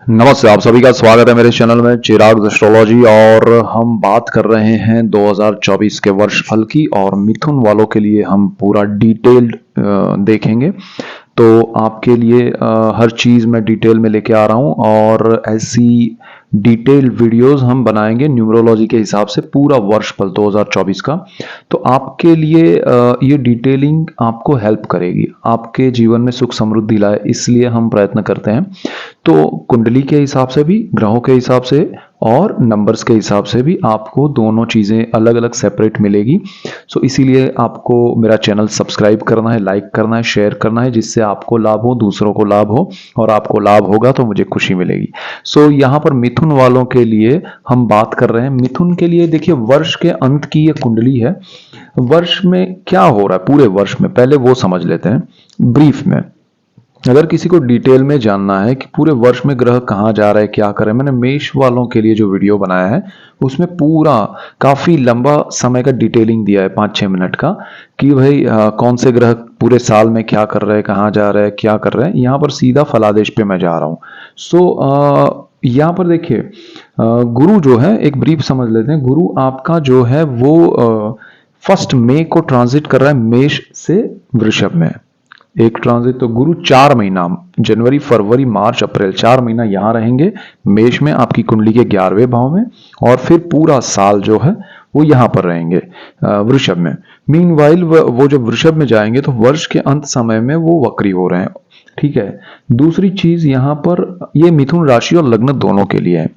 नमस्ते, आप सभी का स्वागत है मेरे चैनल में चिराग एस्ट्रोलॉजी। और हम बात कर रहे हैं 2024 के वर्षफल की, और मिथुन वालों के लिए हम पूरा डिटेल्ड देखेंगे। तो आपके लिए हर चीज़ मैं डिटेल में लेके आ रहा हूँ, और ऐसी डिटेल्ड वीडियोस हम बनाएंगे न्यूमरोलॉजी के हिसाब से पूरा वर्षफल 2024 का। तो आपके लिए ये डिटेलिंग आपको हेल्प करेगी, आपके जीवन में सुख समृद्धि लाए, इसलिए हम प्रयत्न करते हैं। तो कुंडली के हिसाब से भी, ग्रहों के हिसाब से और नंबर्स के हिसाब से भी आपको दोनों चीज़ें अलग अलग सेपरेट मिलेगी। सो इसीलिए आपको मेरा चैनल सब्सक्राइब करना है, लाइक करना है, शेयर करना है, जिससे आपको लाभ हो, दूसरों को लाभ हो, और आपको लाभ होगा तो मुझे खुशी मिलेगी। सो यहाँ पर मिथुन वालों के लिए हम बात कर रहे हैं। मिथुन के लिए देखिए, वर्ष के अंत की ये कुंडली है। वर्ष में क्या हो रहा है पूरे वर्ष में, पहले वो समझ लेते हैं ब्रीफ में। अगर किसी को डिटेल में जानना है कि पूरे वर्ष में ग्रह कहाँ जा रहा है, क्या कर रहे हैं, मैंने मेष वालों के लिए जो वीडियो बनाया है उसमें पूरा काफी लंबा समय का डिटेलिंग दिया है, 5-6 मिनट का, कि भाई कौन से ग्रह पूरे साल में क्या कर रहे हैं, कहाँ जा रहे हैं, क्या कर रहे हैं। यहाँ पर सीधा फलादेश पे मैं जा रहा हूँ। यहाँ पर देखिए, गुरु जो है, एक ब्रीफ समझ लेते हैं। गुरु आपका जो है वो 1 मई को ट्रांजिट कर रहा है मेष से वृषभ में। एक ट्रांजिट, तो गुरु 4 महीना, जनवरी फरवरी मार्च अप्रैल, 4 महीना यहां रहेंगे मेष में, आपकी कुंडली के 11वें भाव में। और फिर पूरा साल जो है वो यहां पर रहेंगे वृषभ में। मीनवाइल वो जब वृषभ में जाएंगे तो वर्ष के अंत समय में वो वक्री हो रहे हैं। ठीक है। दूसरी चीज यहाँ पर, ये मिथुन राशि और लग्न दोनों के लिए है,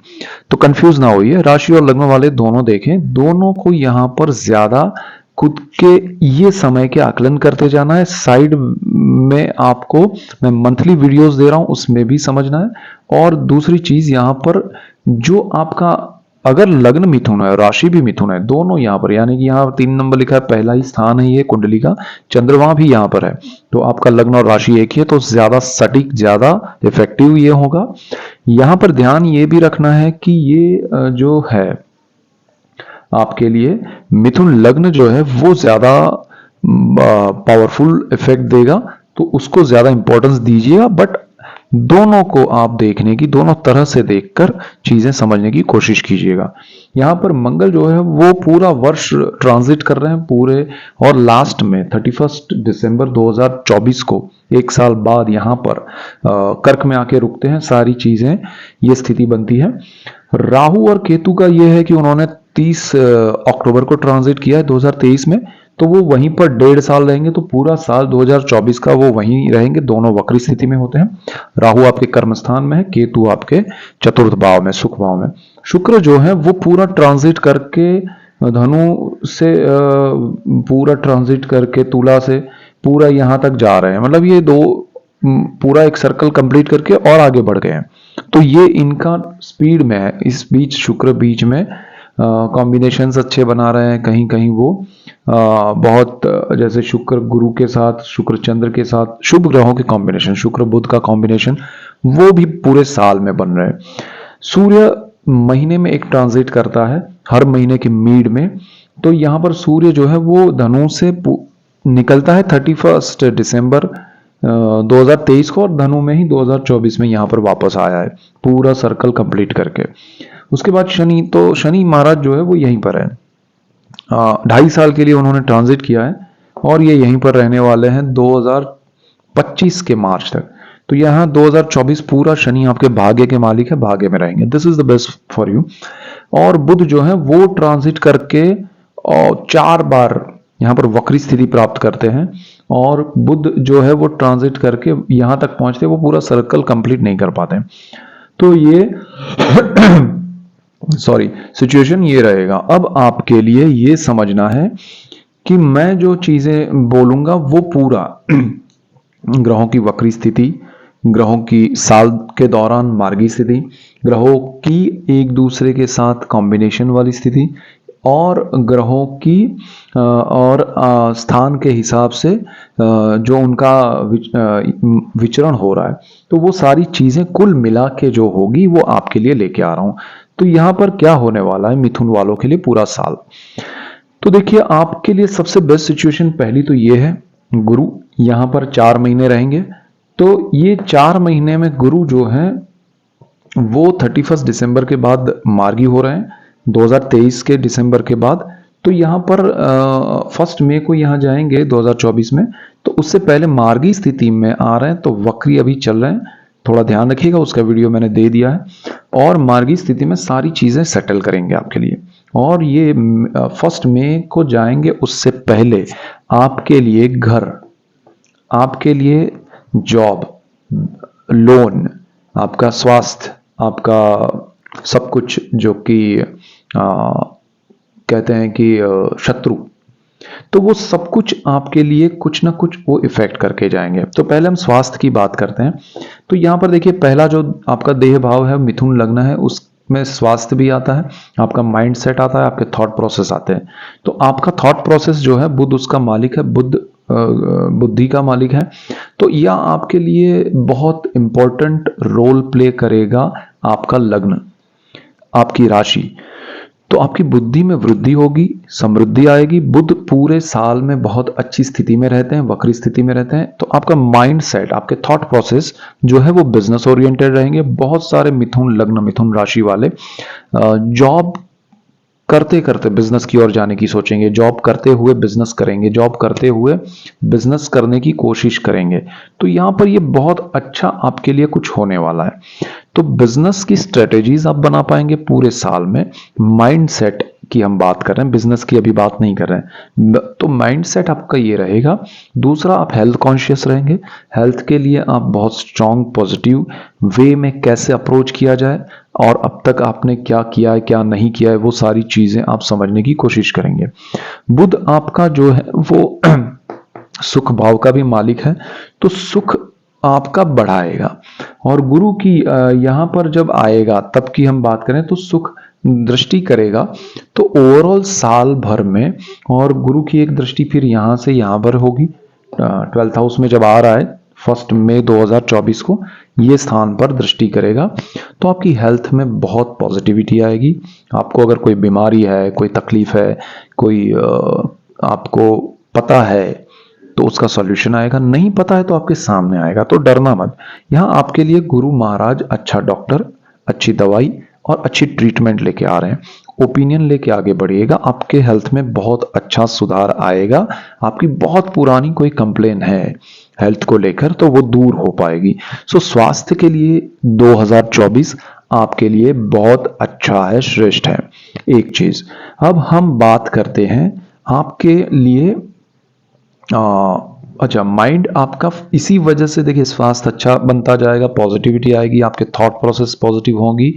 तो कंफ्यूज ना होइए। राशि और लग्न वाले दोनों देखें, दोनों को यहाँ पर ज्यादा खुद के ये समय के आकलन करते जाना है। साइड में आपको मैं मंथली वीडियोस दे रहा हूं, उसमें भी समझना है। और दूसरी चीज यहाँ पर, जो आपका अगर लग्न मिथुन है और राशि भी मिथुन है, दोनों यहाँ पर, यानी कि यहाँ 3 नंबर लिखा है, पहला ही स्थान है ये कुंडली का, चंद्रमा भी यहाँ पर है, तो आपका लग्न और राशि एक ही है, तो ज्यादा सटीक, ज्यादा इफेक्टिव ये होगा। यहाँ पर ध्यान ये भी रखना है कि ये जो है आपके लिए मिथुन लग्न जो है वो ज्यादा पावरफुल इफेक्ट देगा, तो उसको ज्यादा इंपॉर्टेंस दीजिएगा। बट दोनों को आप देखने की, दोनों तरह से देखकर चीजें समझने की कोशिश कीजिएगा। यहाँ पर मंगल जो है वो पूरा वर्ष ट्रांजिट कर रहे हैं पूरे, और लास्ट में 31 दिसंबर 2024 को, एक साल बाद यहाँ पर कर्क में आके रुकते हैं। सारी चीजें, ये स्थिति बनती है। राहु और केतु का ये है कि उन्होंने 30 अक्टूबर को ट्रांजिट किया है 2023 में, तो वो वहीं पर 1.5 साल रहेंगे, तो पूरा साल 2024 का वो वहीं रहेंगे। दोनों वक्री स्थिति में होते हैं। राहु आपके कर्म स्थान में है, केतु आपके चतुर्थ भाव में, सुख भाव में। शुक्र जो है वो पूरा ट्रांजिट करके धनु से, पूरा ट्रांजिट करके तुला से पूरा यहां तक जा रहे हैं। मतलब ये दो पूरा एक सर्कल कंप्लीट करके और आगे बढ़ गए हैं। तो ये इनका स्पीड में है। इस बीच शुक्र बीच में कॉम्बिनेशंस अच्छे बना रहे हैं, कहीं कहीं वो बहुत, जैसे शुक्र गुरु के साथ, शुक्र चंद्र के साथ, शुभ ग्रहों के कॉम्बिनेशन, शुक्र बुध का कॉम्बिनेशन, वो भी पूरे साल में बन रहे हैं। सूर्य महीने में एक ट्रांजिट करता है, हर महीने के मिड में। तो यहाँ पर सूर्य जो है वो धनु से निकलता है 31 दिसंबर 2023 को, और धनु में ही 2024 में यहाँ पर वापस आया है, पूरा सर्कल कंप्लीट करके। उसके बाद शनि, तो शनि महाराज जो है वो यहीं पर है। 2.5 साल के लिए उन्होंने ट्रांजिट किया है, और ये यहीं पर रहने वाले हैं 2025 के मार्च तक। तो यहाँ 2024 पूरा शनि आपके भाग्य के मालिक है, भाग्य में रहेंगे। This is the best for you. और बुध जो है वो ट्रांजिट करके और 4 बार यहाँ पर वक्री स्थिति प्राप्त करते हैं, और बुध जो है वो ट्रांजिट करके यहां तक पहुंचते, वो पूरा सर्कल कंप्लीट नहीं कर पाते। तो ये सॉरी, सिचुएशन ये रहेगा। अब आपके लिए ये समझना है कि मैं जो चीजें बोलूंगा वो पूरा ग्रहों की वक्री स्थिति, ग्रहों की साल के दौरान मार्गी स्थिति, ग्रहों की एक दूसरे के साथ कॉम्बिनेशन वाली स्थिति, और ग्रहों की और स्थान के हिसाब से जो उनका विचरण हो रहा है, तो वो सारी चीजें कुल मिला के जो होगी वो आपके लिए लेके आ रहा हूं। तो यहां पर क्या होने वाला है मिथुन वालों के लिए पूरा साल, तो देखिए आपके लिए सबसे बेस्ट सिचुएशन पहली तो ये है, गुरु यहां पर 4 महीने रहेंगे। तो ये 4 महीने में गुरु जो है वो 31 दिसंबर के बाद मार्गी हो रहे हैं, 2023 के दिसंबर के बाद। तो यहाँ पर 1 मई को यहाँ जाएंगे 2024 में, तो उससे पहले मार्गी स्थिति में आ रहे हैं, तो वक्री अभी चल रहे हैं, थोड़ा ध्यान रखिएगा, उसका वीडियो मैंने दे दिया है। और मार्गी स्थिति में सारी चीज़ें सेटल करेंगे आपके लिए। और ये 1 मई को जाएंगे, उससे पहले आपके लिए घर, आपके लिए जॉब, लोन, आपका स्वास्थ्य, आपका सब कुछ जो कि कहते हैं कि शत्रु, तो वो सब कुछ आपके लिए कुछ ना कुछ वो इफेक्ट करके जाएंगे। तो पहले हम स्वास्थ्य की बात करते हैं। तो यहाँ पर देखिए, पहला जो आपका देह भाव है मिथुन लग्न है, उसमें स्वास्थ्य भी आता है, आपका माइंड सेट आता है, आपके थॉट प्रोसेस आते हैं। तो आपका थॉट प्रोसेस जो है, बुध उसका मालिक है, बुद्धि का मालिक है। तो यह आपके लिए बहुत इंपॉर्टेंट रोल प्ले करेगा, आपका लग्न, आपकी राशि। तो आपकी बुद्धि में वृद्धि होगी, समृद्धि आएगी। बुध पूरे साल में बहुत अच्छी स्थिति में रहते हैं, वक्री स्थिति में रहते हैं। तो आपका माइंड सेट, आपके थॉट प्रोसेस जो है वो बिजनेस ओरिएंटेड रहेंगे। बहुत सारे मिथुन लग्न, मिथुन राशि वाले जॉब करते करते बिजनेस की ओर जाने की सोचेंगे, जॉब करते हुए बिजनेस करेंगे, जॉब करते हुए बिजनेस करने की कोशिश करेंगे। तो यहां पर ये बहुत अच्छा आपके लिए कुछ होने वाला है। तो बिजनेस की स्ट्रेटेजीज आप बना पाएंगे पूरे साल में। माइंडसेट की हम बात कर रहे हैं, बिजनेस की अभी बात नहीं कर रहे हैं। तो माइंडसेट आपका ये रहेगा। दूसरा, आप हेल्थ कॉन्शियस रहेंगे। हेल्थ के लिए आप बहुत स्ट्रांग पॉजिटिव वे में कैसे अप्रोच किया जाए, और अब तक आपने क्या किया है, क्या नहीं किया है, वो सारी चीजें आप समझने की कोशिश करेंगे। बुध आपका जो है वो सुख भाव का भी मालिक है, तो सुख आपका बढ़ाएगा। और गुरु की यहां पर जब आएगा तब की हम बात करें तो सुख दृष्टि करेगा, तो ओवरऑल साल भर में। और गुरु की एक दृष्टि फिर यहां से यहां पर होगी, 12th हाउस में जब आ रहा है 1 मई 2024 को, ये स्थान पर दृष्टि करेगा। तो आपकी हेल्थ में बहुत पॉजिटिविटी आएगी। आपको अगर कोई बीमारी है, कोई तकलीफ है, कोई आपको पता है, तो उसका सॉल्यूशन आएगा। नहीं पता है तो आपके सामने आएगा, तो डरना मत। यहां आपके लिए गुरु महाराज अच्छा डॉक्टर, अच्छी दवाई और अच्छी ट्रीटमेंट लेके आ रहे हैं। ओपिनियन लेके आगे बढ़िएगा, आपके हेल्थ में बहुत अच्छा सुधार आएगा। आपकी बहुत पुरानी कोई कंप्लेन है हेल्थ को लेकर, तो वो दूर हो पाएगी। सो स्वास्थ्य के लिए 2024 आपके लिए बहुत अच्छा है, श्रेष्ठ है। एक चीज, अब हम बात करते हैं आपके लिए अच्छा, माइंड आपका इसी वजह से देखिए स्वास्थ्य अच्छा बनता जाएगा, पॉजिटिविटी आएगी, आपके थॉट प्रोसेस पॉजिटिव होंगी,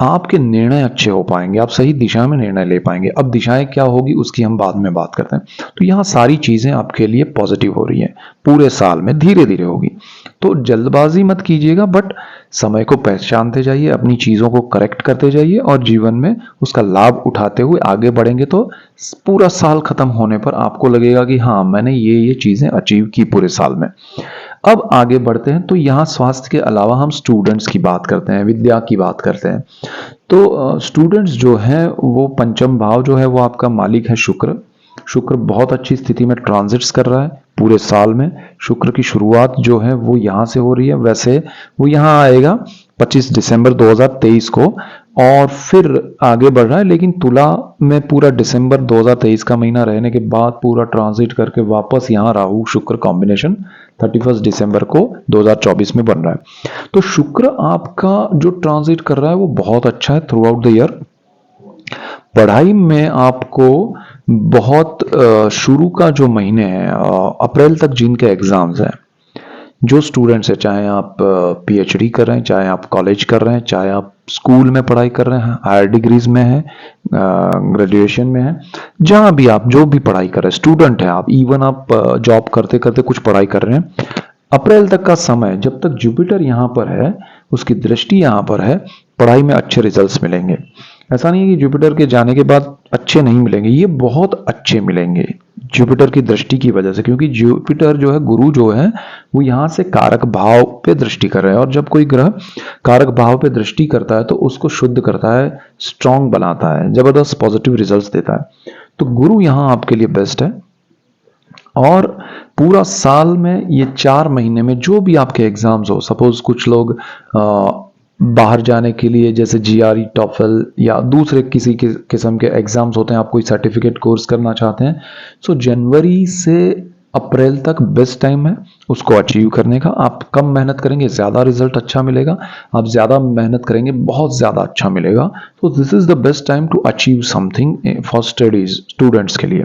आपके निर्णय अच्छे हो पाएंगे, आप सही दिशा में निर्णय ले पाएंगे। अब दिशाएं क्या होगी उसकी हम बाद में बात करते हैं। तो यहाँ सारी चीजें आपके लिए पॉजिटिव हो रही हैं, पूरे साल में धीरे धीरे होगी। तो जल्दबाजी मत कीजिएगा, बट समय को पहचानते जाइए, अपनी चीजों को करेक्ट करते जाइए, और जीवन में उसका लाभ उठाते हुए आगे बढ़ेंगे। तो पूरा साल खत्म होने पर आपको लगेगा कि हाँ, मैंने ये चीजें अचीव की पूरे साल में। अब आगे बढ़ते हैं। तो यहाँ स्वास्थ्य के अलावा हम स्टूडेंट्स की बात करते हैं, विद्या की बात करते हैं। तो स्टूडेंट्स जो हैं वो पंचम भाव जो है वो आपका मालिक है शुक्र। शुक्र बहुत अच्छी स्थिति में ट्रांजिट्स कर रहा है पूरे साल में। शुक्र की शुरुआत जो है वो यहाँ से हो रही है। वैसे वो यहाँ आएगा 25 दिसंबर 2023 को, और फिर आगे बढ़ रहा है। लेकिन तुला में पूरा दिसंबर 2023 का महीना रहने के बाद पूरा ट्रांजिट करके वापस यहाँ राहु शुक्र कॉम्बिनेशन 31 दिसंबर को 2024 में बन रहा है। तो शुक्र आपका जो ट्रांजिट कर रहा है वो बहुत अच्छा है थ्रू आउट द ईयर। पढ़ाई में आपको बहुत शुरू का जो महीने हैं, अप्रैल तक जिनके एग्जाम्स हैं, जो स्टूडेंट्स है, चाहे आप पीएचडी कर रहे हैं, चाहे आप कॉलेज कर रहे हैं, चाहे आप स्कूल में पढ़ाई कर रहे हैं, हायर डिग्रीज में हैं, ग्रेजुएशन में हैं, जहां भी आप जो भी पढ़ाई कर रहे हैं, स्टूडेंट हैं आप, इवन आप जॉब करते करते कुछ पढ़ाई कर रहे हैं, अप्रैल तक का समय, जब तक जुपिटर यहां पर है, उसकी दृष्टि यहां पर है, पढ़ाई में अच्छे रिजल्ट्स मिलेंगे। ऐसा नहीं है कि जुपिटर के जाने के बाद अच्छे नहीं मिलेंगे, ये बहुत अच्छे मिलेंगे जुपिटर की दृष्टि की वजह से। क्योंकि जुपिटर जो है, गुरु जो है, वो यहां से कारक भाव पे दृष्टि कर रहे हैं, और जब कोई ग्रह कारक भाव पे दृष्टि करता है तो उसको शुद्ध करता है, स्ट्रांग बनाता है, जबरदस्त पॉजिटिव रिजल्ट्स देता है। तो गुरु यहां आपके लिए बेस्ट है। और पूरा साल में ये 4 महीने में जो भी आपके एग्जाम्स हो, सपोज कुछ लोग बाहर जाने के लिए जैसे जीआरई, टॉफल या दूसरे किसी किस्म के एग्जाम्स होते हैं, आप कोई सर्टिफिकेट कोर्स करना चाहते हैं, सो जनवरी से अप्रैल तक बेस्ट टाइम है उसको अचीव करने का। आप कम मेहनत करेंगे ज़्यादा रिजल्ट अच्छा मिलेगा, आप ज़्यादा मेहनत करेंगे बहुत ज़्यादा अच्छा मिलेगा। तो this is the best time to achieve something for studies, students के लिए।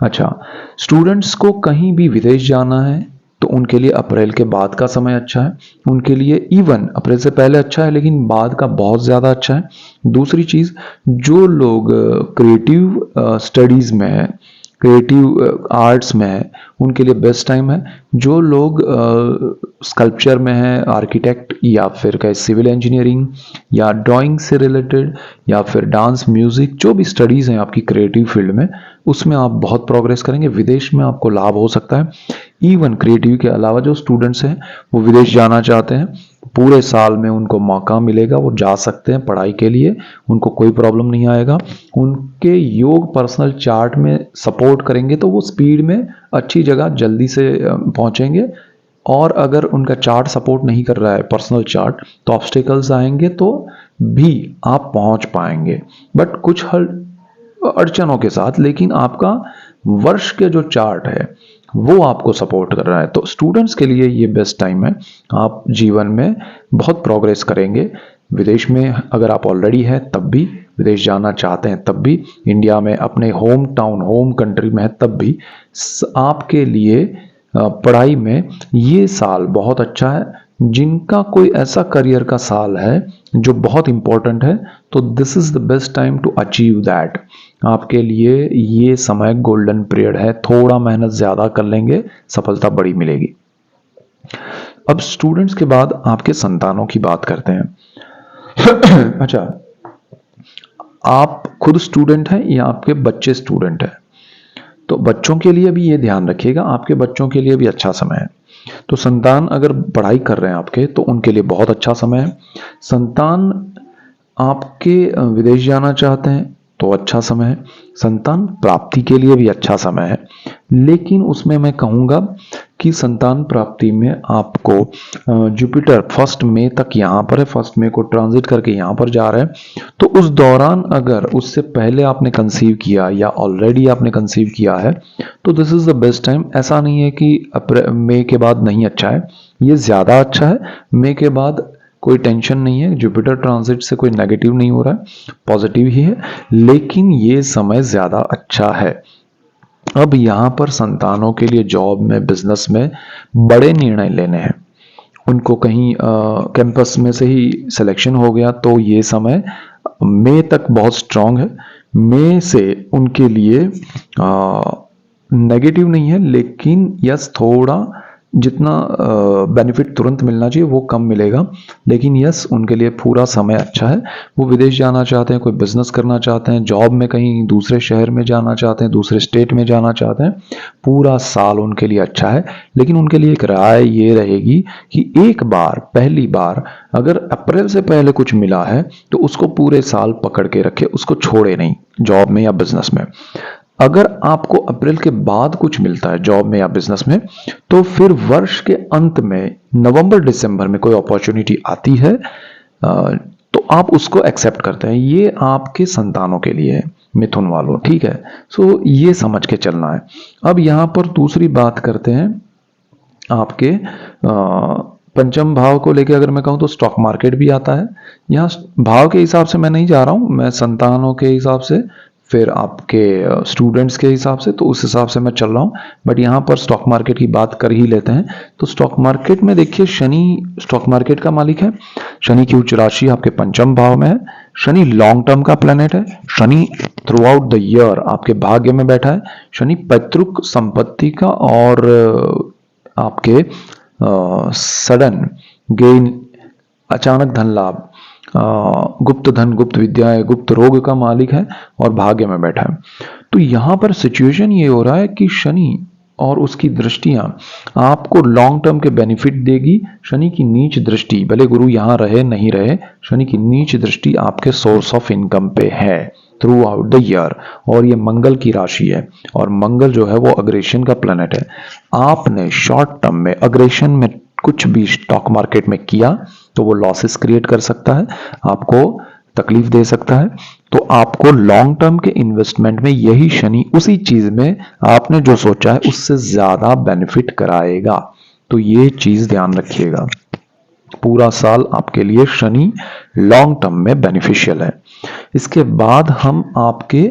अच्छा, स्टूडेंट्स को कहीं भी विदेश जाना है तो उनके लिए अप्रैल के बाद का समय अच्छा है, उनके लिए इवन अप्रैल से पहले अच्छा है लेकिन बाद का बहुत ज़्यादा अच्छा है। दूसरी चीज़, जो लोग क्रिएटिव स्टडीज़ में है, क्रिएटिव आर्ट्स में है, उनके लिए बेस्ट टाइम है। जो लोग स्कल्पचर में है, आर्किटेक्ट या फिर कहे सिविल इंजीनियरिंग या ड्राइंग से रिलेटेड या फिर डांस, म्यूजिक, जो भी स्टडीज़ हैं आपकी क्रिएटिव फील्ड में, उसमें आप बहुत प्रोग्रेस करेंगे, विदेश में आपको लाभ हो सकता है। इवन क्रिएटिव के अलावा जो स्टूडेंट्स हैं वो विदेश जाना चाहते हैं, पूरे साल में उनको मौका मिलेगा, वो जा सकते हैं पढ़ाई के लिए, उनको कोई प्रॉब्लम नहीं आएगा। उनके योग पर्सनल चार्ट में सपोर्ट करेंगे तो वो स्पीड में अच्छी जगह जल्दी से पहुंचेंगे। और अगर उनका चार्ट सपोर्ट नहीं कर रहा है, पर्सनल चार्ट, तो ऑब्स्टिकल्स आएंगे तो भी आप पहुंच पाएंगे, बट कुछ अड़चनों के साथ। लेकिन आपका वर्ष के जो चार्ट है वो आपको सपोर्ट कर रहा है, तो स्टूडेंट्स के लिए ये बेस्ट टाइम है। आप जीवन में बहुत प्रोग्रेस करेंगे। विदेश में अगर आप ऑलरेडी हैं तब भी, विदेश जाना चाहते हैं तब भी, इंडिया में अपने होम टाउन, होम कंट्री में है तब भी, आपके लिए पढ़ाई में ये साल बहुत अच्छा है। जिनका कोई ऐसा करियर का साल है जो बहुत इंपॉर्टेंट है, तो this is the best time to achieve that. आपके लिए ये समय गोल्डन पीरियड है, थोड़ा मेहनत ज्यादा कर लेंगे, सफलता बड़ी मिलेगी। अब स्टूडेंट्स के बाद आपके संतानों की बात करते हैं। अच्छा, आप खुद स्टूडेंट हैं या आपके बच्चे स्टूडेंट हैं? तो बच्चों के लिए भी ये ध्यान रखिएगा, आपके बच्चों के लिए भी अच्छा समय है। तो संतान अगर पढ़ाई कर रहे हैं आपके, तो उनके लिए बहुत अच्छा समय है। संतान आपके विदेश जाना चाहते हैं तो अच्छा समय है। संतान प्राप्ति के लिए भी अच्छा समय है, लेकिन उसमें मैं कहूँगा कि संतान प्राप्ति में आपको जुपिटर 1 मई तक यहाँ पर है, 1 मई को ट्रांजिट करके यहाँ पर जा रहा है। तो उस दौरान अगर उससे पहले आपने कंसीव किया या ऑलरेडी आपने कंसीव किया है, तो this is the best time. ऐसा नहीं है कि मई के बाद नहीं अच्छा है, ये ज़्यादा अच्छा है। मई के बाद कोई टेंशन नहीं है, जुपिटर ट्रांजिट से कोई नेगेटिव नहीं हो रहा है, पॉजिटिव ही है, लेकिन ये समय ज़्यादा अच्छा है। अब यहाँ पर संतानों के लिए जॉब में, बिजनेस में बड़े निर्णय लेने हैं। उनको कहीं कैंपस में से ही सिलेक्शन हो गया तो ये समय मई तक बहुत स्ट्रांग है। मई से उनके लिए नेगेटिव नहीं है, लेकिन यस थोड़ा जितना बेनिफिट तुरंत मिलना चाहिए वो कम मिलेगा, लेकिन यस उनके लिए पूरा समय अच्छा है। वो विदेश जाना चाहते हैं, कोई बिजनेस करना चाहते हैं, जॉब में कहीं दूसरे शहर में जाना चाहते हैं, दूसरे स्टेट में जाना चाहते हैं, पूरा साल उनके लिए अच्छा है। लेकिन उनके लिए एक राय ये रहेगी कि एक बार, पहली बार अगर अप्रैल से पहले कुछ मिला है तो उसको पूरे साल पकड़ के रखे, उसको छोड़े नहीं जॉब में या बिजनेस में। अगर आपको अप्रैल के बाद कुछ मिलता है जॉब में या बिजनेस में, तो फिर वर्ष के अंत में नवंबर दिसंबर में कोई अपॉर्चुनिटी आती है तो आप उसको एक्सेप्ट करते हैं। ये आपके संतानों के लिए है, मिथुन वालों, ठीक है। सो ये समझ के चलना है। अब यहां पर दूसरी बात करते हैं आपके पंचम भाव को लेके। अगर मैं कहूं तो स्टॉक मार्केट भी आता है। यहाँ भाव के हिसाब से मैं नहीं जा रहा हूं, मैं संतानों के हिसाब से, फिर आपके स्टूडेंट्स के हिसाब से, तो उस हिसाब से मैं चल रहा हूं। बट यहाँ पर स्टॉक मार्केट की बात कर ही लेते हैं। तो स्टॉक मार्केट में देखिए, शनि स्टॉक मार्केट का मालिक है। शनि की उच्च राशि आपके पंचम भाव में है। शनि लॉन्ग टर्म का प्लेनेट है। Shani through out the year आपके भाग्य में बैठा है। शनि पैतृक संपत्ति का और आपके सडन गेन, अचानक धन लाभ, गुप्त धन, गुप्त विद्याएं, गुप्त रोग का मालिक है और भाग्य में बैठा है। तो यहां पर सिचुएशन ये हो रहा है कि शनि और उसकी दृष्टियां आपको लॉन्ग टर्म के बेनिफिट देगी। शनि की नीच दृष्टि, भले गुरु यहां रहे नहीं रहे, शनि की नीच दृष्टि आपके सोर्स ऑफ इनकम पे है थ्रू आउट द ईयर। और ये मंगल की राशि है, और मंगल जो है वो अग्रेशन का प्लैनेट है। आपने शॉर्ट टर्म में अग्रेशन में कुछ भी स्टॉक मार्केट में किया तो वो लॉसेस क्रिएट कर सकता है, आपको तकलीफ दे सकता है। तो आपको लॉन्ग टर्म के इन्वेस्टमेंट में यही शनि उसी चीज में आपने जो सोचा है उससे ज्यादा बेनिफिट कराएगा। तो ये चीज ध्यान रखिएगा, पूरा साल आपके लिए शनि लॉन्ग टर्म में बेनिफिशियल है। इसके बाद हम आपके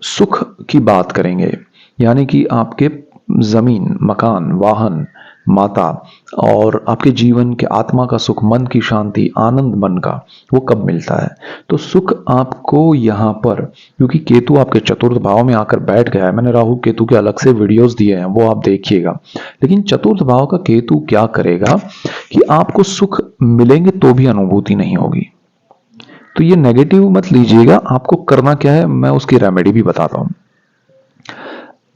सुख की बात करेंगे, यानी कि आपके जमीन, मकान, वाहन, माता और आपके जीवन के आत्मा का सुख, मन की शांति, आनंद मन का, वो कब मिलता है। तो सुख आपको यहाँ पर, क्योंकि केतु आपके चतुर्थ भाव में आकर बैठ गया है, मैंने राहु केतु के अलग से वीडियोस दिए हैं, वो आप देखिएगा। लेकिन चतुर्थ भाव का केतु क्या करेगा कि आपको सुख मिलेंगे तो भी अनुभूति नहीं होगी। तो ये नेगेटिव मत लीजिएगा, आपको करना क्या है मैं उसकी रेमेडी भी बताता हूं।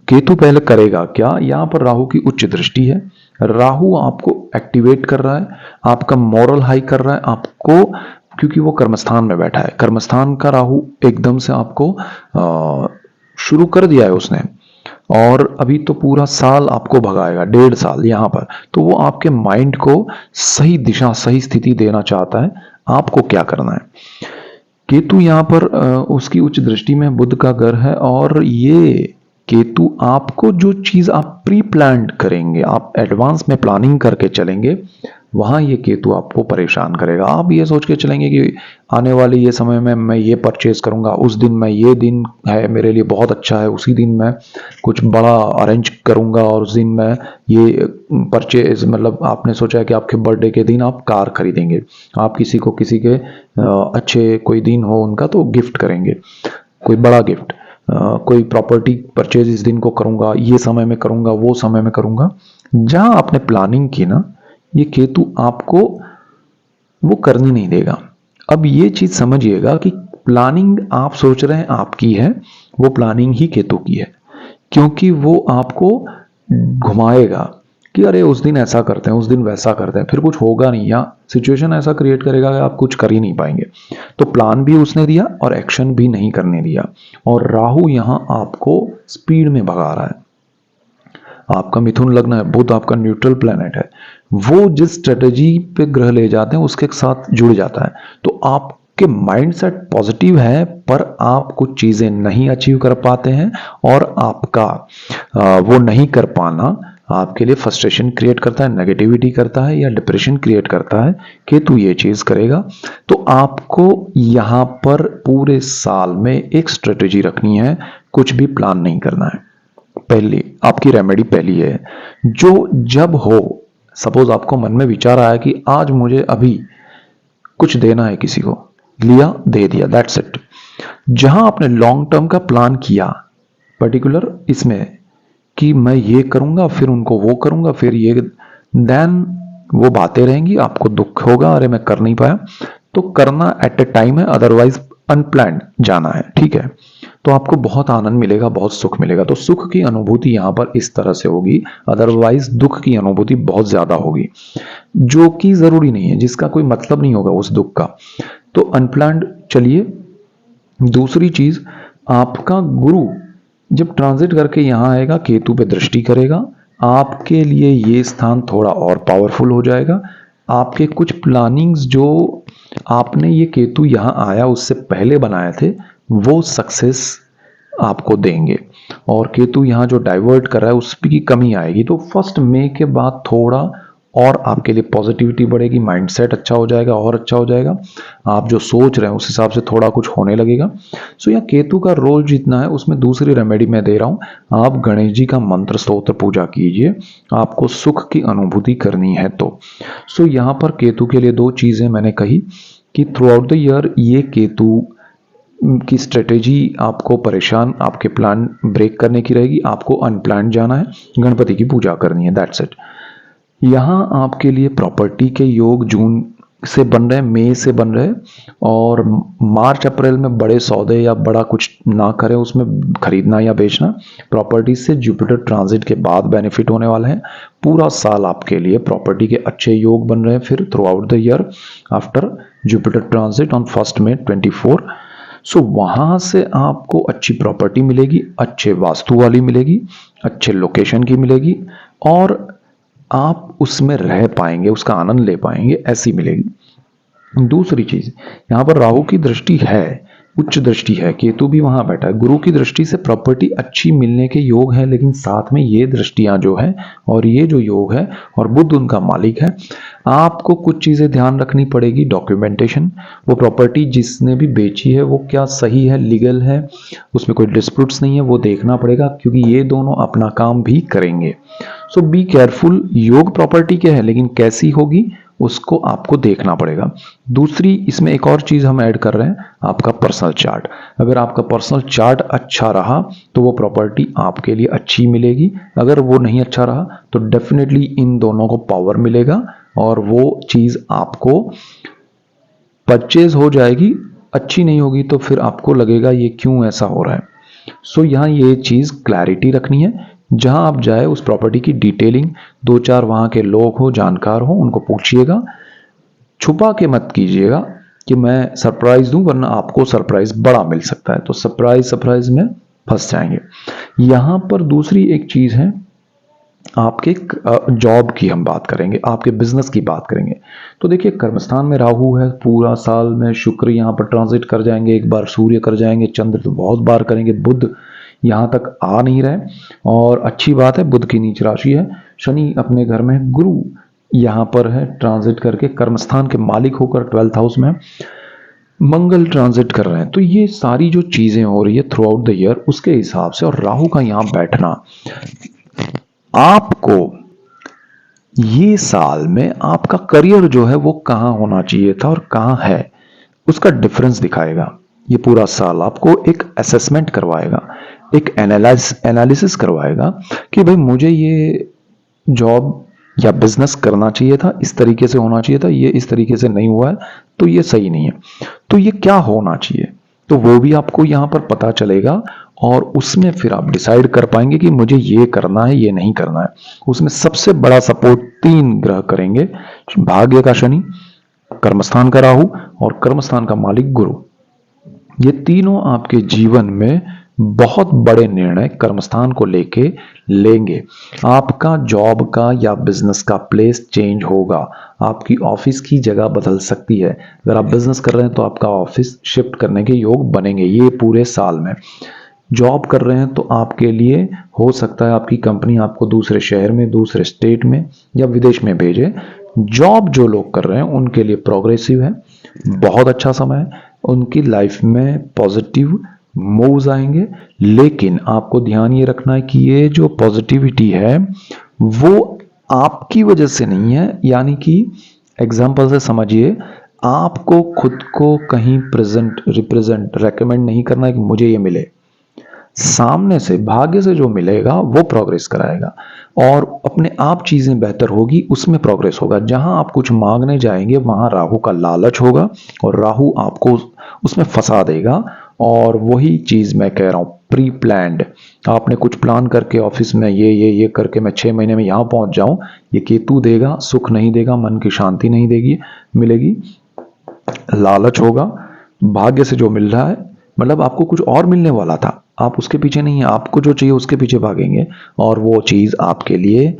केतु पहले करेगा क्या, यहां पर राहु की उच्च दृष्टि है, राहु आपको एक्टिवेट कर रहा है, आपका मोरल हाई कर रहा है आपको, क्योंकि वो कर्मस्थान में बैठा है। कर्मस्थान का राहु एकदम से आपको शुरू कर दिया है उसने, और अभी तो पूरा साल आपको भगाएगा, 1.5 साल यहां पर। तो वो आपके माइंड को सही दिशा, सही स्थिति देना चाहता है। आपको क्या करना है, केतु यहां पर उसकी उच्च दृष्टि में बुध का घर है, और ये केतु आपको जो चीज आप प्री प्लान्ड करेंगे, आप एडवांस में प्लानिंग करके चलेंगे, वहां ये केतु आपको परेशान करेगा। आप ये सोच के चलेंगे कि आने वाले ये समय में मैं ये परचेज करूंगा, उस दिन मैं, ये दिन है मेरे लिए बहुत अच्छा है, उसी दिन मैं कुछ बड़ा अरेंज करूंगा, और उस दिन मैं ये परचेज, मतलब आपने सोचा है कि आपके बर्थडे के दिन आप कार खरीदेंगे, आप किसी को, किसी के अच्छे कोई दिन हो उनका, तो गिफ्ट करेंगे, कोई बड़ा गिफ्ट, कोई प्रॉपर्टी परचेज इस दिन को करूंगा, ये समय में करूंगा, वो समय में करूंगा। जहां आपने प्लानिंग की ना, ये केतु आपको वो करने नहीं देगा। अब ये चीज समझिएगा कि प्लानिंग आप सोच रहे हैं आपकी है, वो प्लानिंग ही केतु की है, क्योंकि वो आपको घुमाएगा कि अरे उस दिन ऐसा करते हैं, उस दिन वैसा करते हैं, फिर कुछ होगा नहीं, या सिचुएशन ऐसा क्रिएट करेगा कि आप कुछ कर ही नहीं पाएंगे। तो प्लान भी उसने दिया और एक्शन भी नहीं करने दिया, और राहु यहां आपको स्पीड में भगा रहा है। आपका मिथुन लग्न है, बुध आपका न्यूट्रल प्लेनेट है, वो जिस स्ट्रेटेजी पे ग्रह ले जाते हैं उसके साथ जुड़ जाता है। तो आपके माइंडसेट पॉजिटिव है, पर आप कुछ चीजें नहीं अचीव कर पाते हैं, और आपका वो नहीं कर पाना आपके लिए फ्रस्ट्रेशन क्रिएट करता है, नेगेटिविटी करता है, या डिप्रेशन क्रिएट करता है। केतु ये चीज करेगा। तो आपको यहां पर पूरे साल में एक स्ट्रेटेजी रखनी है, कुछ भी प्लान नहीं करना है। पहली आपकी रेमेडी पहली है, जो जब हो, सपोज आपको मन में विचार आया कि आज मुझे अभी कुछ देना है किसी को, लिया दे दिया, दैट्स इट। जहां आपने लॉन्ग टर्म का प्लान किया पर्टिकुलर इसमें कि मैं ये करूंगा, फिर उनको वो करूंगा, फिर ये, देन वो बातें रहेंगी, आपको दुख होगा, अरे मैं कर नहीं पाया। तो करना एट ए टाइम है, अदरवाइज अनप्लान्ड जाना है, ठीक है। तो आपको बहुत आनंद मिलेगा, बहुत सुख मिलेगा। तो सुख की अनुभूति यहां पर इस तरह से होगी, अदरवाइज दुख की अनुभूति बहुत ज्यादा होगी, जो कि जरूरी नहीं है, जिसका कोई मतलब नहीं होगा उस दुख का। तो अनप्लान्ड चलिए। दूसरी चीज, आपका गुरु जब ट्रांजिट करके यहां आएगा, केतु पे दृष्टि करेगा, आपके लिए ये स्थान थोड़ा और पावरफुल हो जाएगा। आपके कुछ प्लानिंग्स जो आपने ये केतु यहां आया उससे पहले बनाए थे, वो सक्सेस आपको देंगे। और केतु यहां जो डाइवर्ट कर रहा है उसकी कमी आएगी। तो 1 मई के बाद थोड़ा और आपके लिए पॉजिटिविटी बढ़ेगी, माइंडसेट अच्छा हो जाएगा, और अच्छा हो जाएगा, आप जो सोच रहे हैं उस हिसाब से थोड़ा कुछ होने लगेगा। सो यहाँ केतु का रोल जितना है, उसमें दूसरी रेमेडी मैं दे रहा हूं, आप गणेश जी का मंत्र स्तोत्र पूजा कीजिए, आपको सुख की अनुभूति करनी है तो। सो यहाँ पर केतु के लिए 2 चीजें मैंने कही कि थ्रू आउट द ईयर ये केतु की स्ट्रेटेजी आपको परेशान, आपके प्लान ब्रेक करने की रहेगी, आपको अनप्लान जाना है, गणपति की पूजा करनी है, दैट्स इट। यहां आपके लिए प्रॉपर्टी के योग जून से बन रहे हैं, मई से बन रहे हैं, और मार्च अप्रैल में बड़े सौदे या बड़ा कुछ ना करें उसमें खरीदना या बेचना। प्रॉपर्टी से जुपिटर ट्रांजिट के बाद बेनिफिट होने वाले हैं। पूरा साल आपके लिए प्रॉपर्टी के अच्छे योग बन रहे हैं फिर through out the year after Jupiter transit on 1 मई 2024। सो वहां से आपको अच्छी प्रॉपर्टी मिलेगी, अच्छे वास्तु वाली मिलेगी, अच्छे लोकेशन की मिलेगी, और आप उसमें रह पाएंगे, उसका आनंद ले पाएंगे, ऐसी मिलेगी। दूसरी चीज, यहां पर राहु की दृष्टि है, उच्च दृष्टि है, केतु भी वहां बैठा है, गुरु की दृष्टि से प्रॉपर्टी अच्छी मिलने के योग है, लेकिन साथ में ये दृष्टियां जो है और ये जो योग है और बुध उनका मालिक है, आपको कुछ चीजें ध्यान रखनी पड़ेगी। डॉक्यूमेंटेशन, वो प्रॉपर्टी जिसने भी बेची है वो क्या सही है, लीगल है, उसमें कोई डिस्प्यूट्स नहीं है, वो देखना पड़ेगा, क्योंकि ये दोनों अपना काम भी करेंगे। सो बी केयरफुल। योग प्रॉपर्टी क्या है, लेकिन कैसी होगी उसको आपको देखना पड़ेगा। दूसरी इसमें एक और चीज हम ऐड कर रहे हैं, आपका पर्सनल चार्ट। अगर आपका पर्सनल चार्ट अच्छा रहा तो वो प्रॉपर्टी आपके लिए अच्छी मिलेगी, अगर वो नहीं अच्छा रहा तो डेफिनेटली इन दोनों को पावर मिलेगा और वो चीज आपको परचेज हो जाएगी। अच्छी नहीं होगी तो फिर आपको लगेगा ये क्यों ऐसा हो रहा है। सो यहाँ ये चीज क्लैरिटी रखनी है। जहां आप जाए उस प्रॉपर्टी की डिटेलिंग, दो चार वहां के लोग हो, जानकार हो, उनको पूछिएगा। छुपा के मत कीजिएगा कि मैं सरप्राइज दूं, वरना आपको सरप्राइज बड़ा मिल सकता है, तो सरप्राइज में फंस जाएंगे। यहां पर दूसरी एक चीज है, आपके जॉब की हम बात करेंगे, आपके बिजनेस की बात करेंगे। तो देखिए, कर्मस्थान में राहु है, पूरा साल में शुक्र यहाँ पर ट्रांजिट कर जाएंगे, एक बार सूर्य कर जाएंगे, चंद्र तो बहुत बार करेंगे, बुध यहाँ तक आ नहीं रहे और अच्छी बात है, बुध की नीच राशि है, शनि अपने घर में है, गुरु यहाँ पर है ट्रांजिट करके, कर्मस्थान के मालिक होकर 12th हाउस में, मंगल ट्रांजिट कर रहे हैं। तो ये सारी जो चीजें हो रही है थ्रू आउट द ईयर, उसके हिसाब से, और राहु का यहाँ बैठना आपको ये साल में आपका करियर जो है वो कहां होना चाहिए था और कहां है, उसका डिफरेंस दिखाएगा। ये पूरा साल आपको एक असेसमेंट करवाएगा, एक एनालिसिस करवाएगा कि भाई मुझे ये जॉब या बिजनेस करना चाहिए था, इस तरीके से होना चाहिए था, ये इस तरीके से नहीं हुआ है, तो ये सही नहीं है, तो ये क्या होना चाहिए, तो वो भी आपको यहां पर पता चलेगा और उसमें फिर आप डिसाइड कर पाएंगे कि मुझे ये करना है, ये नहीं करना है। उसमें सबसे बड़ा सपोर्ट 3 ग्रह करेंगे, भाग्य का शनि, कर्मस्थान का राहु और कर्मस्थान का मालिक गुरु। ये तीनों आपके जीवन में बहुत बड़े निर्णय कर्मस्थान को लेके लेंगे। आपका जॉब का या बिजनेस का प्लेस चेंज होगा, आपकी ऑफिस की जगह बदल सकती है। अगर आप बिजनेस कर रहे हैं तो आपका ऑफिस शिफ्ट करने के योग बनेंगे ये पूरे साल में। जॉब कर रहे हैं तो आपके लिए हो सकता है आपकी कंपनी आपको दूसरे शहर में, दूसरे स्टेट में या विदेश में भेजे। जॉब जो लोग कर रहे हैं उनके लिए प्रोग्रेसिव है, बहुत अच्छा समय है, उनकी लाइफ में पॉजिटिव मूव्स आएंगे। लेकिन आपको ध्यान ये रखना है कि ये जो पॉजिटिविटी है वो आपकी वजह से नहीं है, यानी कि एग्जाम्पल से समझिए, आपको खुद को कहीं रिप्रेजेंट रेकमेंड नहीं करना है कि मुझे ये मिले। सामने से भाग्य से जो मिलेगा वो प्रोग्रेस कराएगा और अपने आप चीजें बेहतर होगी, उसमें प्रोग्रेस होगा। जहां आप कुछ मांगने जाएंगे वहां राहु का लालच होगा और राहु आपको उसमें फंसा देगा। और वही चीज मैं कह रहा हूं, प्री प्लान्ड, आपने कुछ प्लान करके ऑफिस में ये करके मैं 6 महीने में यहां पहुंच जाऊं, ये केतु देगा, सुख नहीं देगा, मन की शांति नहीं देगी मिलेगी, लालच होगा। भाग्य से जो मिल रहा है, मतलब आपको कुछ और मिलने वाला था, आप उसके पीछे नहीं है, आपको जो चाहिए उसके पीछे भागेंगे और वो चीज आपके लिए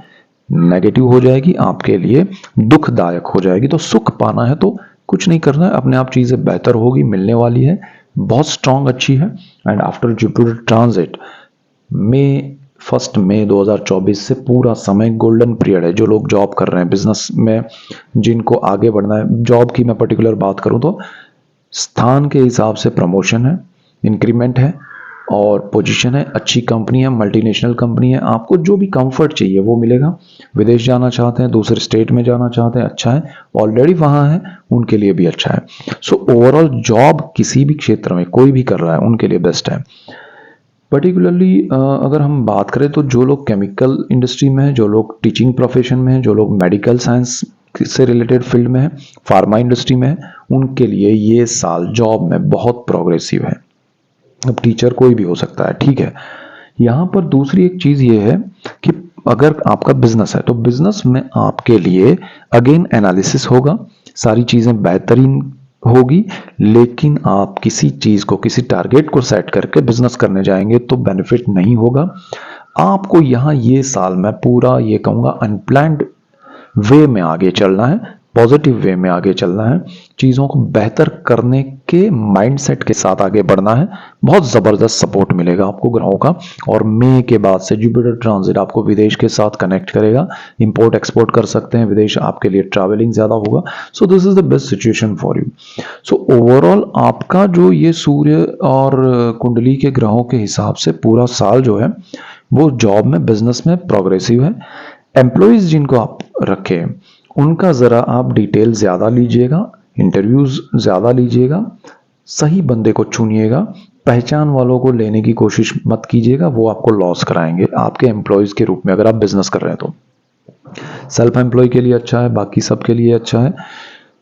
नेगेटिव हो जाएगी, आपके लिए दुखदायक हो जाएगी। तो सुख पाना है तो कुछ नहीं करना है, अपने आप चीजें बेहतर होगी, मिलने वाली है, बहुत स्ट्रांग अच्छी है। एंड आफ्टर जुपिटर ट्रांजिट मई 2024 से पूरा समय गोल्डन पीरियड है। जो लोग जॉब कर रहे हैं, बिजनेस में जिनको आगे बढ़ना है, जॉब की मैं पर्टिकुलर बात करूं तो स्थान के हिसाब से प्रमोशन है, इंक्रीमेंट है और पोजीशन है, अच्छी कंपनी है, मल्टीनेशनल कंपनी है, आपको जो भी कंफर्ट चाहिए वो मिलेगा। विदेश जाना चाहते हैं, दूसरे स्टेट में जाना चाहते हैं, अच्छा है, ऑलरेडी वहां है उनके लिए भी अच्छा है। सो ओवरऑल जॉब किसी भी क्षेत्र में कोई भी कर रहा है उनके लिए बेस्ट है। पर्टिकुलरली अगर हम बात करें तो जो लोग केमिकल इंडस्ट्री में है, जो लोग टीचिंग प्रोफेशन में है, जो लोग मेडिकल साइंस से रिलेटेड फील्ड में है, फार्मा इंडस्ट्री में है, उनके लिए ये साल जॉब में बहुत प्रोग्रेसिव है। अब टीचर कोई भी हो सकता है, ठीक है। यहां पर दूसरी एक चीज ये है कि अगर आपका बिजनेस है तो बिजनेस में आपके लिए अगेन एनालिसिस होगा, सारी चीजें बेहतरीन होगी, लेकिन आप किसी चीज को, किसी टारगेट को सेट करके बिजनेस करने जाएंगे तो बेनिफिट नहीं होगा आपको। यहां ये साल मैं पूरा ये कहूंगा अनप्लान्ड वे में आगे चलना है, पॉजिटिव वे में आगे चलना है, चीज़ों को बेहतर करने के माइंडसेट के साथ आगे बढ़ना है। बहुत ज़बरदस्त सपोर्ट मिलेगा आपको ग्रहों का। और मई के बाद से जुपिटर ट्रांजिट आपको विदेश के साथ कनेक्ट करेगा, इंपोर्ट एक्सपोर्ट कर सकते हैं विदेश, आपके लिए ट्रैवलिंग ज़्यादा होगा। सो this is the best situation for you. So overall आपका जो ये सूर्य और कुंडली के ग्रहों के हिसाब से पूरा साल जो है वो जॉब में, बिजनेस में प्रोग्रेसिव है। एम्प्लॉयज जिनको आप रखे उनका ज़रा आप डिटेल ज़्यादा लीजिएगा, इंटरव्यूज़ ज़्यादा लीजिएगा, सही बंदे को चुनिएगा, पहचान वालों को लेने की कोशिश मत कीजिएगा, वो आपको लॉस कराएंगे आपके एम्प्लॉयज़ के रूप में अगर आप बिजनेस कर रहे हैं तो। सेल्फ एम्प्लॉय के लिए अच्छा है, बाकी सबके लिए अच्छा है।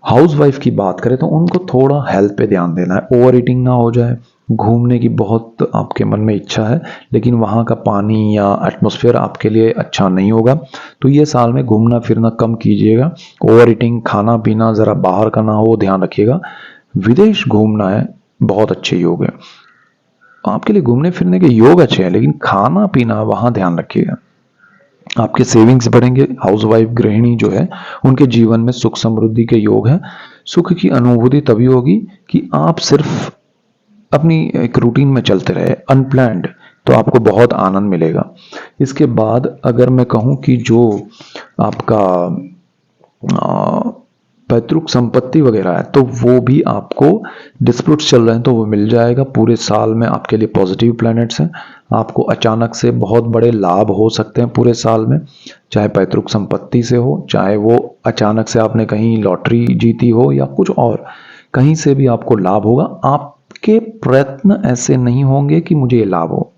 हाउसवाइफ की बात करें तो उनको थोड़ा हेल्थ पे ध्यान देना है, ओवर ईटिंग ना हो जाए। घूमने की बहुत आपके मन में इच्छा है लेकिन वहाँ का पानी या एटमॉस्फेयर आपके लिए अच्छा नहीं होगा, तो ये साल में घूमना फिरना कम कीजिएगा। ओवर ईटिंग, खाना पीना ज़रा बाहर का ना हो, ध्यान रखिएगा। विदेश घूमना है, बहुत अच्छे योग है आपके लिए, घूमने फिरने के योग अच्छे हैं, लेकिन खाना पीना वहाँ ध्यान रखिएगा। आपके सेविंग्स बढ़ेंगे। हाउसवाइफ गृहिणी जो है उनके जीवन में सुख समृद्धि के योग है। सुख की अनुभूति तभी होगी कि आप सिर्फ अपनी एक रूटीन में चलते रहे, अनप्लैंड, तो आपको बहुत आनंद मिलेगा। इसके बाद अगर मैं कहूँ कि जो आपका पैतृक संपत्ति वगैरह है तो वो भी आपको, डिस्प्यूट्स चल रहे हैं तो वो मिल जाएगा। पूरे साल में आपके लिए पॉजिटिव प्लैनेट्स हैं, आपको अचानक से बहुत बड़े लाभ हो सकते हैं पूरे साल में, चाहे पैतृक संपत्ति से हो, चाहे वो अचानक से आपने कहीं लॉटरी जीती हो या कुछ और, कहीं से भी आपको लाभ होगा। आपके प्रयत्न ऐसे नहीं होंगे कि मुझे ये लाभ हो,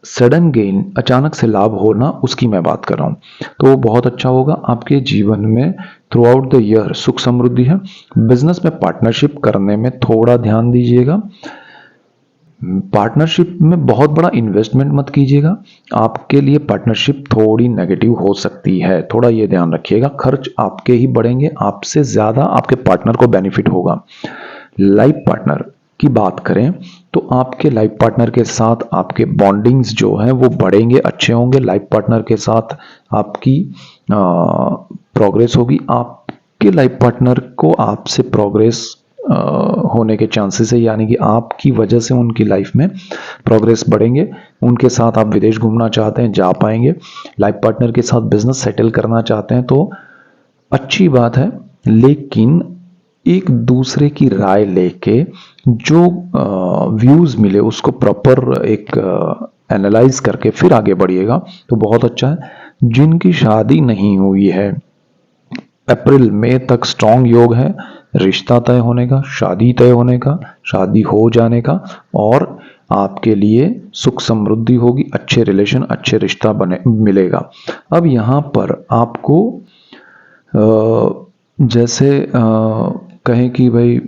सडन गेन, अचानक से लाभ होना, उसकी मैं बात कर रहा हूँ, तो वो बहुत अच्छा होगा आपके जीवन में। थ्रू आउट द ईयर सुख समृद्धि है। बिजनेस में पार्टनरशिप करने में थोड़ा ध्यान दीजिएगा। पार्टनरशिप में बहुत बड़ा इन्वेस्टमेंट मत कीजिएगा, आपके लिए पार्टनरशिप थोड़ी नेगेटिव हो सकती है, थोड़ा ये ध्यान रखिएगा। खर्च आपके ही बढ़ेंगे, आपसे ज़्यादा आपके पार्टनर को बेनिफिट होगा। लाइफ पार्टनर की बात करें तो आपके लाइफ पार्टनर के साथ आपके बॉन्डिंग्स जो हैं वो बढ़ेंगे, अच्छे होंगे। लाइफ पार्टनर के साथ आपकी प्रोग्रेस होगी, आपके लाइफ पार्टनर को आपसे प्रोग्रेस होने के चांसेस है, यानी कि आपकी वजह से उनकी लाइफ में प्रोग्रेस बढ़ेंगे। उनके साथ आप विदेश घूमना चाहते हैं, जा पाएंगे। लाइफ पार्टनर के साथ बिजनेस सेटल करना चाहते हैं तो अच्छी बात है, लेकिन एक दूसरे की राय लेके जो व्यूज मिले उसको प्रॉपर एक एनालाइज करके फिर आगे बढ़िएगा तो बहुत अच्छा है। जिनकी शादी नहीं हुई है, अप्रैल मई तक स्ट्रॉन्ग योग है रिश्ता तय होने का, शादी तय होने का, शादी हो जाने का, और आपके लिए सुख समृद्धि होगी, अच्छे रिलेशन, अच्छे रिश्ता बने मिलेगा। अब यहाँ पर आपको जैसे कहें कि भाई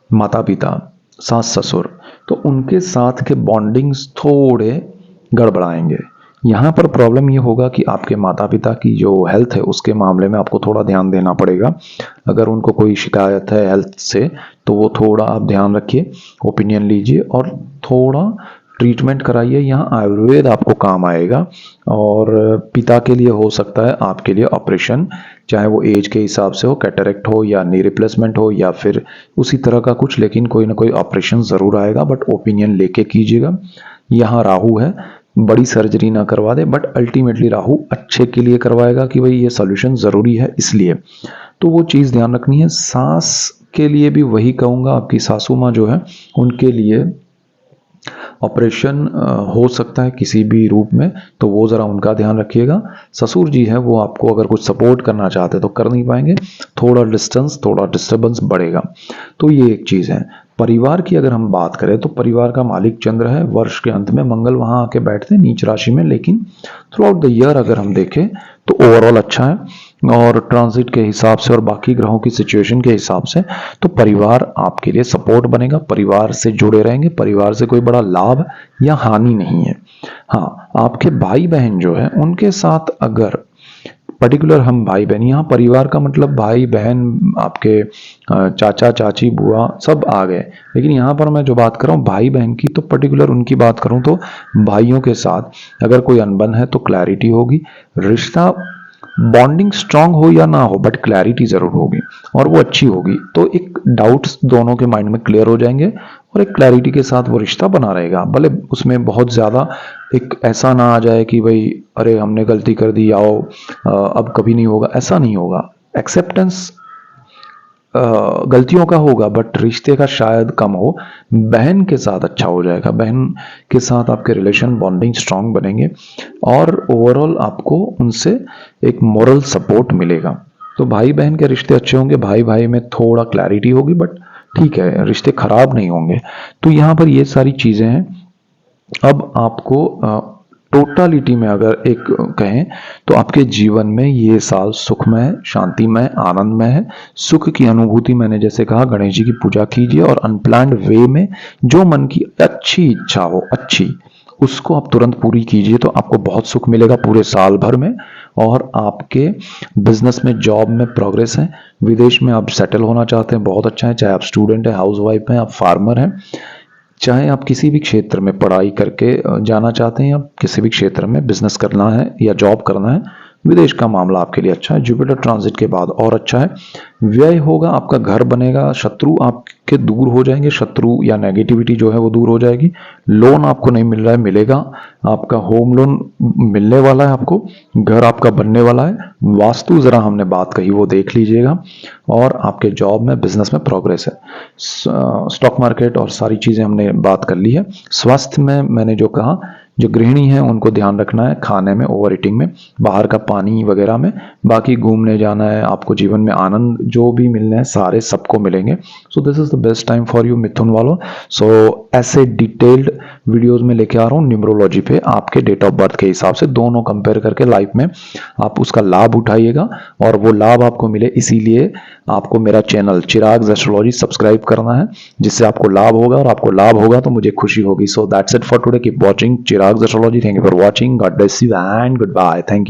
माता पिता, सास ससुर, तो उनके साथ के बॉन्डिंग्स थोड़े गड़बड़ाएंगे। यहाँ पर प्रॉब्लम ये होगा कि आपके माता पिता की जो हेल्थ है उसके मामले में आपको थोड़ा ध्यान देना पड़ेगा। अगर उनको कोई शिकायत है हेल्थ से तो वो थोड़ा आप ध्यान रखिए, ओपिनियन लीजिए और थोड़ा ट्रीटमेंट कराइए। यहाँ आयुर्वेद आपको काम आएगा। और पिता के लिए हो सकता है आपके लिए ऑपरेशन, चाहे वो एज के हिसाब से हो, कैटरेक्ट हो या नी रिप्लेसमेंट हो या फिर उसी तरह का कुछ, लेकिन कोई ना कोई ऑपरेशन ज़रूर आएगा, बट ओपिनियन लेके कीजिएगा। यहाँ राहु है, बड़ी सर्जरी ना करवा दे, बट अल्टीमेटली राहु अच्छे के लिए करवाएगा कि भाई ये सॉल्यूशन ज़रूरी है इसलिए, तो वो चीज़ ध्यान रखनी है। सास के लिए भी वही कहूँगा, आपकी सासू माँ जो है उनके लिए ऑपरेशन हो सकता है किसी भी रूप में, तो वो ज़रा उनका ध्यान रखिएगा। ससुर जी है वो आपको अगर कुछ सपोर्ट करना चाहते तो कर नहीं पाएंगे, थोड़ा डिस्टेंस, थोड़ा डिस्टर्बेंस बढ़ेगा, तो ये एक चीज़ है। परिवार की अगर हम बात करें तो परिवार का मालिक चंद्र है, वर्ष के अंत में मंगल वहाँ आके बैठते हैं नीच राशि में, लेकिन थ्रू आउट द ईयर अगर हम देखें तो ओवरऑल अच्छा है। और ट्रांजिट के हिसाब से और बाकी ग्रहों की सिचुएशन के हिसाब से तो परिवार आपके लिए सपोर्ट बनेगा, परिवार से जुड़े रहेंगे, परिवार से कोई बड़ा लाभ या हानि नहीं है। हाँ, आपके भाई बहन जो है उनके साथ अगर पर्टिकुलर, हम भाई बहन, यहाँ परिवार का मतलब भाई बहन, आपके चाचा चाची बुआ सब आ गए, लेकिन यहाँ पर मैं जो बात कर रहा हूँ भाई बहन की, तो पर्टिकुलर उनकी बात करूँ तो भाइयों के साथ अगर कोई अनबन है तो क्लैरिटी होगी। रिश्ता बॉन्डिंग स्ट्रांग हो या ना हो बट क्लैरिटी जरूर होगी और वो अच्छी होगी, तो एक डाउट्स दोनों के माइंड में क्लियर हो जाएंगे और एक क्लैरिटी के साथ वो रिश्ता बना रहेगा। भले उसमें बहुत ज़्यादा एक ऐसा ना आ जाए कि भाई अरे हमने गलती कर दी, आओ अब कभी नहीं होगा, ऐसा नहीं होगा। एक्सेप्टेंस गलतियों का होगा बट रिश्ते का शायद कम हो। बहन के साथ अच्छा हो जाएगा, बहन के साथ आपके रिलेशन बॉन्डिंग स्ट्रांग बनेंगे और ओवरऑल आपको उनसे एक मोरल सपोर्ट मिलेगा। तो भाई बहन के रिश्ते अच्छे होंगे, भाई भाई में थोड़ा क्लैरिटी होगी बट ठीक है, रिश्ते खराब नहीं होंगे। तो यहाँ पर ये सारी चीज़ें हैं। अब आपको टोटालिटी में अगर एक कहें तो आपके जीवन में ये साल सुखमय, शांतिमय, आनंदमय है। सुख की अनुभूति मैंने जैसे कहा गणेश जी की पूजा कीजिए और अनप्लान्ड वे में जो मन की अच्छी इच्छा हो, अच्छी, उसको आप तुरंत पूरी कीजिए तो आपको बहुत सुख मिलेगा पूरे साल भर में। और आपके बिजनेस में, जॉब में प्रोग्रेस है। विदेश में आप सेटल होना चाहते हैं, बहुत अच्छा है। चाहे आप स्टूडेंट हैं, हाउसवाइफ हैं, आप फार्मर हैं, चाहे आप किसी भी क्षेत्र में पढ़ाई करके जाना चाहते हैं या किसी भी क्षेत्र में बिजनेस करना है या जॉब करना है, विदेश का मामला आपके लिए अच्छा है। जुपिटर ट्रांजिट के बाद और अच्छा है। व्यय होगा, आपका घर बनेगा, शत्रु आपके दूर हो जाएंगे, शत्रु या नेगेटिविटी जो है वो दूर हो जाएगी। लोन आपको नहीं मिल रहा है, मिलेगा। आपका होम लोन मिलने वाला है, आपको घर आपका बनने वाला है। वास्तु जरा हमने बात कही वो देख लीजिएगा। और आपके जॉब में, बिजनेस में प्रोग्रेस है। स्टॉक मार्केट और सारी चीजें हमने बात कर ली है। स्वास्थ्य में मैंने जो कहा, जो गृहिणी है उनको ध्यान रखना है खाने में, ओवर ईटिंग में, बाहर का पानी वगैरह में। बाकी घूमने जाना है, आपको जीवन में आनंद जो भी मिलने हैं सारे सबको मिलेंगे। So this is the best time for you Mithun वालों। सो ऐसे डिटेल्ड वीडियोस में लेके आ रहा हूँ न्यूमरोलॉजी पे, आपके डेट ऑफ बर्थ के हिसाब से दोनों कंपेयर करके लाइफ में आप उसका लाभ उठाइएगा और वो लाभ आपको मिले, इसीलिए आपको मेरा चैनल चिराग एस्ट्रोलॉजी सब्सक्राइब करना है, जिससे आपको लाभ होगा और आपको लाभ होगा तो मुझे खुशी होगी। So that's it for today. Keep watching Chirag astrology. Thank you for watching. God bless you and goodbye. Thank you.